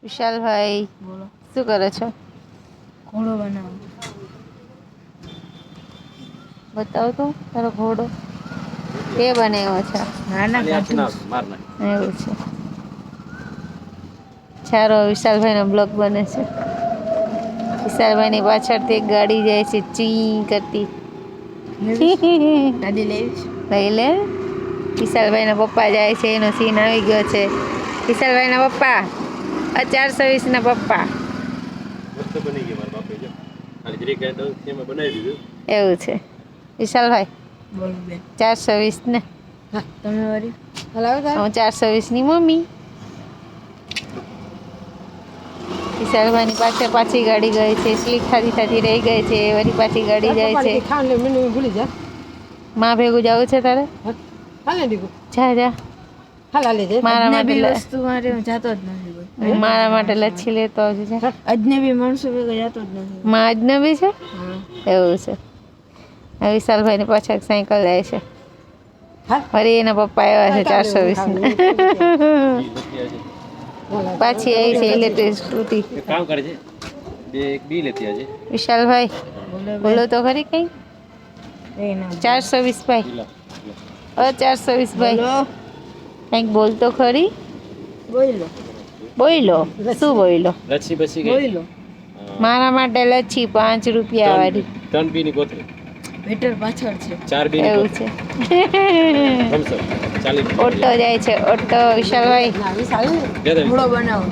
વિશાલભાઈ બોલો. શું કરો છો? ઘોડો બનાવો. બતાવો તો તારો ઘોડો તે બનાવ્યો છે. નાના કાઢું. એવું છે. ચાલો વિશાલભાઈનો બ્લોગ બને છે. વિશાલભાઈની પાછળથી એક ગાડી જાય છે ચી કરતી. ગાડી લેવીશ. લઈ લે. વિશાલભાઈના પપ્પા જાય છે એનો સીન આવી ગયો છે. વિશાલભાઈના પપ્પા 420 પપ્પા. એવું છે વિશાલભાઈ બોલો બેન. 420 ને હા તમે વળી હલાવો હું 420 ની મમ્મી. વિશાલભાઈની પાછળ પાછી ગાડી ગઈ છે. સ્લીપ થતી થતી રહી ગઈ છે. વળી પાછી ગાડી જાય છે. ભૂલી જા. માં ભેગું જવું છે તારે? હાલે દીકુ. જા જા. હાલા લે જે. મારા માટે વસ્તુ મારે હું જાતો જ નથી કોઈ. મારા માટે લચ્છી લેતો આવજો જા. અજનબી માણસો ભેગા જાતો જ નથી. માં અજનબી છે હા. એવું છે. હવે વિશાલભાઈની પાછળ સાયકલ જાય છે. વળી એના પપ્પા આવ્યા છે 420 પાછી આવી છે ઇલેક્ટ્રિક સ્કૂટી. કામ કરે છે એક બી લેતી આજે વિશાલભાઈ બોલો તો ખરી કઈ. એ ના 420 ભાઈ 420 ભાઈ બોલો. કંઈક બોલતો ખરી. બોલો. બોલો શું બોલો? લચ્છી બસી ગઈ બોલો. મારા માટે લચ્છી 5 રૂપિયા વાળી. 3 બી ની કોથળી મીટર પાછળ છે. 4 બી ની એવું કોથળી છે. થમ્સ અપ 40 ઓટો જાય છે ઓટો વિશાલભાઈ. ઘોડો બનાવો.